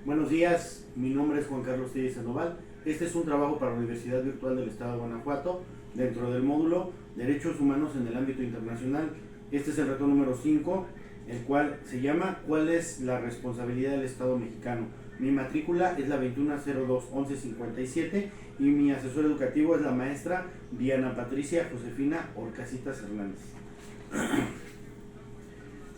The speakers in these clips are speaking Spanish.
Buenos días, mi nombre es Juan Carlos Telles Sandoval. Este es un trabajo para la Universidad Virtual del Estado de Guanajuato dentro del módulo Derechos Humanos en el ámbito internacional. Este es el reto número 5, el cual se llama ¿Cuál es la responsabilidad del Estado mexicano? Mi matrícula es la 2102-1157 y mi asesor educativo es la maestra Diana Patricia Josefina Orcasitas Hernández.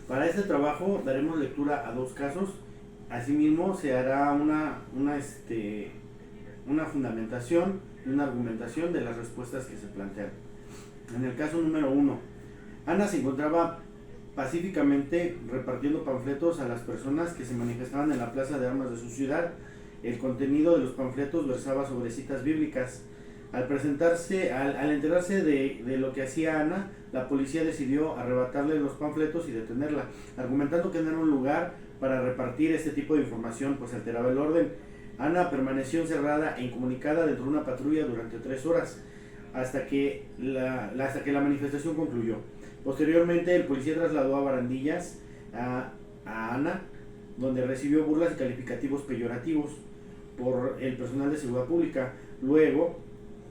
Para este trabajo daremos lectura a dos casos. Asimismo se hará una fundamentación y una argumentación de las respuestas que se plantean. En el caso número 1, Ana se encontraba pacíficamente repartiendo panfletos a las personas que se manifestaban en la plaza de armas de su ciudad. El contenido de los panfletos versaba sobre citas bíblicas. Al enterarse de lo que hacía Ana, la policía decidió arrebatarle los panfletos y detenerla, argumentando que no era un lugar para repartir este tipo de información, pues alteraba el orden. Ana permaneció encerrada e incomunicada dentro de una patrulla durante 3 horas, hasta que la manifestación concluyó. Posteriormente, el policía trasladó a Barandillas a Ana, donde recibió burlas y calificativos peyorativos por el personal de seguridad pública. Luego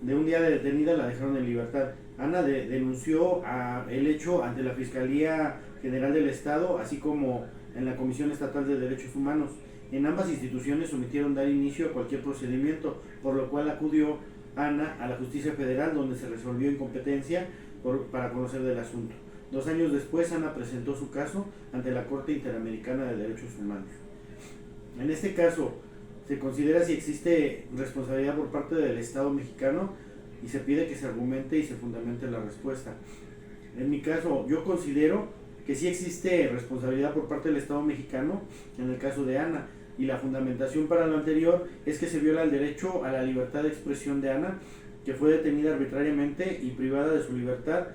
de un día de detenida, la dejaron en libertad. Ana denunció el hecho ante la Fiscalía General del Estado, así como en la Comisión Estatal de Derechos Humanos. En ambas instituciones omitieron dar inicio a cualquier procedimiento, por lo cual acudió Ana a la Justicia Federal, donde se resolvió incompetencia para conocer del asunto. 2 años después, Ana presentó su caso ante la Corte Interamericana de Derechos Humanos. En este caso, se considera si existe responsabilidad por parte del Estado mexicano y se pide que se argumente y se fundamente la respuesta. En mi caso, yo considero que sí existe responsabilidad por parte del Estado mexicano en el caso de Ana, y la fundamentación para lo anterior es que se viola el derecho a la libertad de expresión de Ana, que fue detenida arbitrariamente y privada de su libertad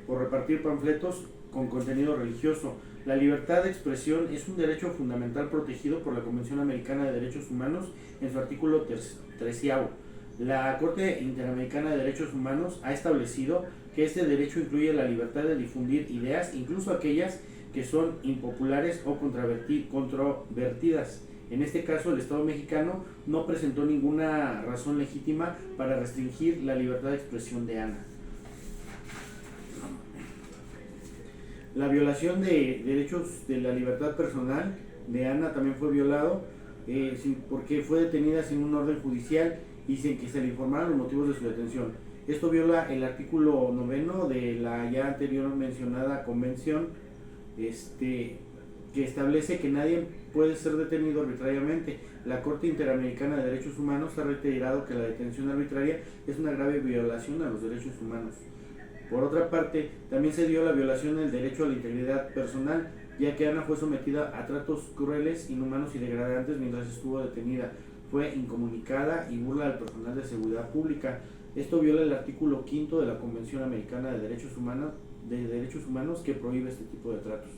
por repartir panfletos con contenido religioso. La libertad de expresión es un derecho fundamental protegido por la Convención Americana de Derechos Humanos en su artículo 13. La Corte Interamericana de Derechos Humanos ha establecido que este derecho incluye la libertad de difundir ideas, incluso aquellas que son impopulares o controvertidas. En este caso, el Estado mexicano no presentó ninguna razón legítima para restringir la libertad de expresión de Ana. La violación de derechos de la libertad personal de Ana también fue violado porque fue detenida sin un orden judicial y sin que se le informaran los motivos de su detención. Esto viola el artículo 9 de la ya anterior mencionada convención, que establece que nadie puede ser detenido arbitrariamente. La Corte Interamericana de Derechos Humanos ha reiterado que la detención arbitraria es una grave violación a los derechos humanos. Por otra parte, también se dio la violación del derecho a la integridad personal, ya que Ana fue sometida a tratos crueles, inhumanos y degradantes mientras estuvo detenida. Fue incomunicada y burla al personal de seguridad pública. Esto viola el artículo 5 de la Convención Americana de Derechos Humanos que prohíbe este tipo de tratos.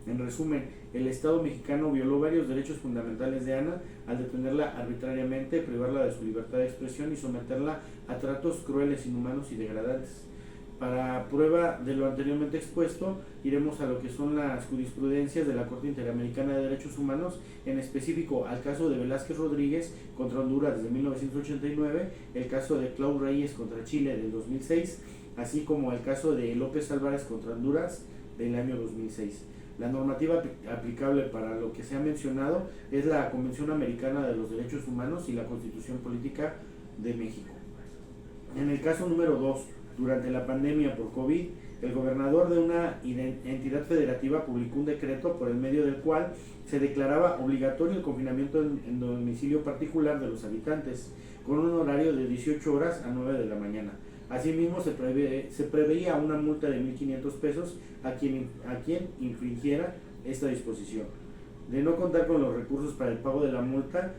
En resumen, el Estado mexicano violó varios derechos fundamentales de Ana al detenerla arbitrariamente, privarla de su libertad de expresión y someterla a tratos crueles, inhumanos y degradantes. Para prueba de lo anteriormente expuesto, iremos a lo que son las jurisprudencias de la Corte Interamericana de Derechos Humanos, en específico al caso de Velázquez Rodríguez contra Honduras desde 1989, el caso de Clau Reyes contra Chile del 2006, así como el caso de López Álvarez contra Honduras del año 2006. La normativa aplicable para lo que se ha mencionado es la Convención Americana de los Derechos Humanos y la Constitución Política de México. En el caso número 2, durante la pandemia por COVID, el gobernador de una entidad federativa publicó un decreto por el medio del cual se declaraba obligatorio el confinamiento en domicilio particular de los habitantes, con un horario de 18 horas a 9 de la mañana. Asimismo, se preveía una multa de 1,500 pesos a quien infringiera esta disposición. De no contar con los recursos para el pago de la multa,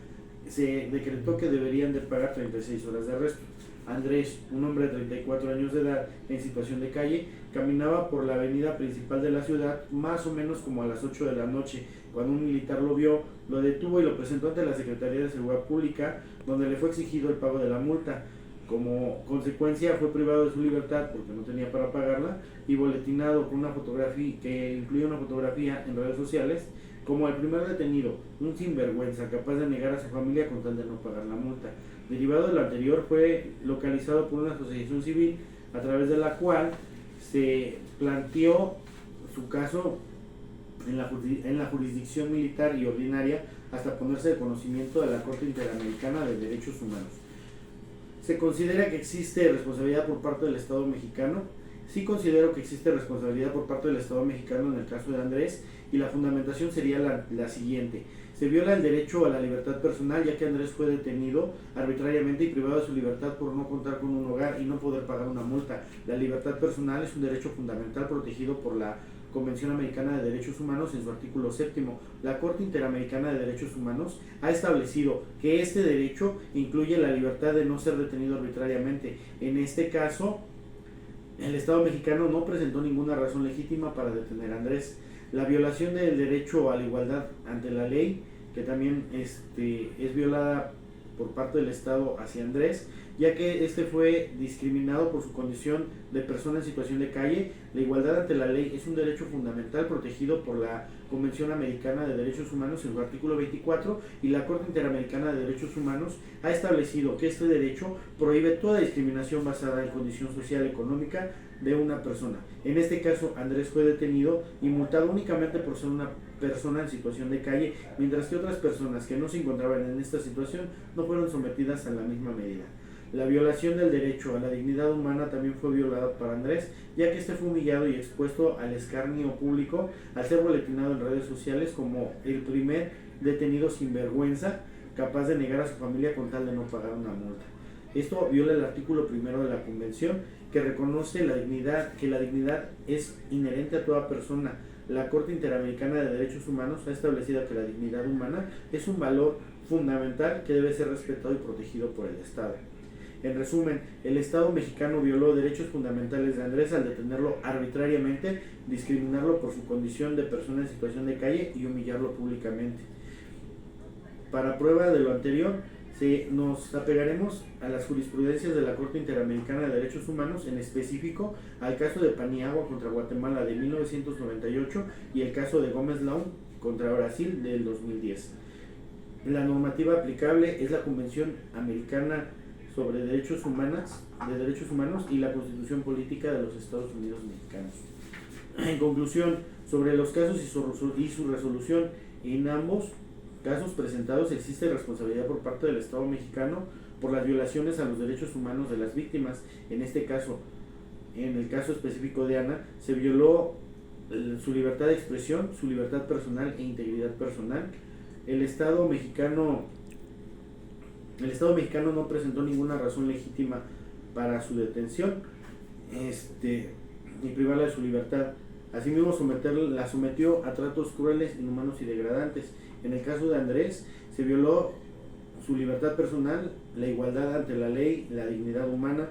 se decretó que deberían de pagar 36 horas de arresto. Andrés, un hombre de 34 años de edad en situación de calle, caminaba por la avenida principal de la ciudad más o menos como a las 8 de la noche, cuando un militar lo vio, lo detuvo y lo presentó ante la Secretaría de Seguridad Pública, donde le fue exigido el pago de la multa. Como consecuencia, fue privado de su libertad porque no tenía para pagarla y boletinado con una fotografía que incluía una fotografía en redes sociales como el primer detenido, un sinvergüenza capaz de negar a su familia con tal de no pagar la multa. Derivado de lo anterior, fue localizado por una asociación civil a través de la cual se planteó su caso en la jurisdicción militar y ordinaria hasta ponerse de conocimiento de la Corte Interamericana de Derechos Humanos. ¿Se considera que existe responsabilidad por parte del Estado mexicano? Sí considero que existe responsabilidad por parte del Estado mexicano en el caso de Andrés, y la fundamentación sería la siguiente. Se viola el derecho a la libertad personal, ya que Andrés fue detenido arbitrariamente y privado de su libertad por no contar con un hogar y no poder pagar una multa. La libertad personal es un derecho fundamental protegido por la Convención Americana de Derechos Humanos en su artículo 7. La Corte Interamericana de Derechos Humanos ha establecido que este derecho incluye la libertad de no ser detenido arbitrariamente. En este caso, el Estado mexicano no presentó ninguna razón legítima para detener a Andrés. La violación del derecho a la igualdad ante la ley, que también es violada por parte del Estado hacia Andrés, ya que fue discriminado por su condición de persona en situación de calle. La igualdad ante la ley es un derecho fundamental protegido por la Convención Americana de Derechos Humanos en su artículo 24, y la Corte Interamericana de Derechos Humanos ha establecido que este derecho prohíbe toda discriminación basada en condición social y económica de una persona. En este caso, Andrés fue detenido y multado únicamente por ser una persona en situación de calle, mientras que otras personas que no se encontraban en esta situación no fueron sometidas a la misma medida. La violación del derecho a la dignidad humana también fue violada para Andrés, ya que fue humillado y expuesto al escarnio público al ser boletinado en redes sociales como el primer detenido sinvergüenza capaz de negar a su familia con tal de no pagar una multa. Esto viola el artículo 1 de la Convención, que reconoce que la dignidad es inherente a toda persona. La Corte Interamericana de Derechos Humanos ha establecido que la dignidad humana es un valor fundamental que debe ser respetado y protegido por el Estado. En resumen, el Estado mexicano violó derechos fundamentales de Andrés al detenerlo arbitrariamente, discriminarlo por su condición de persona en situación de calle y humillarlo públicamente. Para prueba de lo anterior, nos apegaremos a las jurisprudencias de la Corte Interamericana de Derechos Humanos, en específico al caso de Paniagua contra Guatemala de 1998 y el caso de Gómez Laún contra Brasil del 2010. La normativa aplicable es la Convención Americana sobre Derechos Humanos y la Constitución Política de los Estados Unidos Mexicanos. En conclusión, sobre los casos y su resolución, en ambos casos presentados existe responsabilidad por parte del Estado mexicano por las violaciones a los derechos humanos de las víctimas. En este caso, en el caso específico de Ana, se violó su libertad de expresión, su libertad personal e integridad personal. El Estado mexicano no presentó ninguna razón legítima para su detención y privarla de su libertad. Asimismo, la sometió a tratos crueles, inhumanos y degradantes. En el caso de Andrés, se violó su libertad personal, la igualdad ante la ley, la dignidad humana.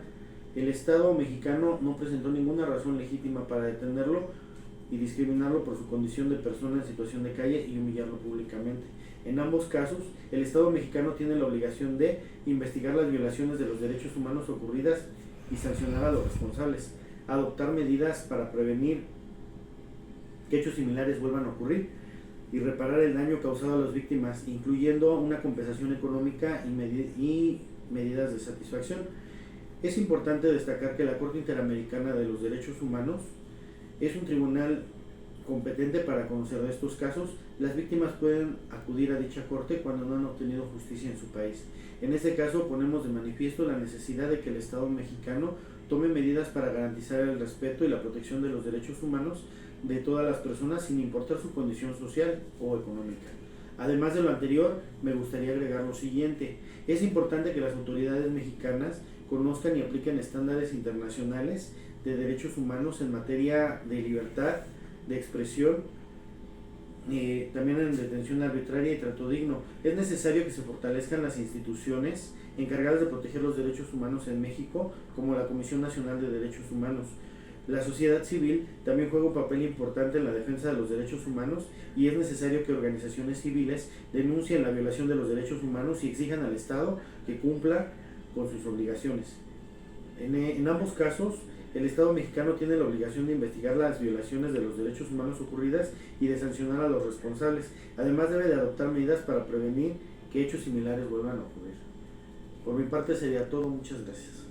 El Estado mexicano no presentó ninguna razón legítima para detenerlo y discriminarlo por su condición de persona en situación de calle y humillarlo públicamente. En ambos casos, el Estado mexicano tiene la obligación de investigar las violaciones de los derechos humanos ocurridas y sancionar a los responsables, adoptar medidas para prevenir que hechos similares vuelvan a ocurrir y reparar el daño causado a las víctimas, incluyendo una compensación económica y medidas de satisfacción. Es importante destacar que la Corte Interamericana de los Derechos Humanos es un tribunal competente para conocer de estos casos. Las víctimas pueden acudir a dicha corte cuando no han obtenido justicia en su país. En este caso, ponemos de manifiesto la necesidad de que el Estado mexicano tome medidas para garantizar el respeto y la protección de los derechos humanos de todas las personas, sin importar su condición social o económica. Además de lo anterior, me gustaría agregar lo siguiente. Es importante que las autoridades mexicanas conozcan y apliquen estándares internacionales de derechos humanos en materia de libertad de expresión, también en detención arbitraria y trato digno. Es necesario que se fortalezcan las instituciones encargadas de proteger los derechos humanos en México, como la Comisión Nacional de Derechos Humanos. La sociedad civil también juega un papel importante en la defensa de los derechos humanos, y es necesario que organizaciones civiles denuncien la violación de los derechos humanos y exijan al Estado que cumpla con sus obligaciones. En ambos casos, El Estado mexicano tiene la obligación de investigar las violaciones de los derechos humanos ocurridas y de sancionar a los responsables. Además debe de adoptar medidas para prevenir que hechos similares vuelvan a ocurrir. Por mi parte sería todo, muchas gracias.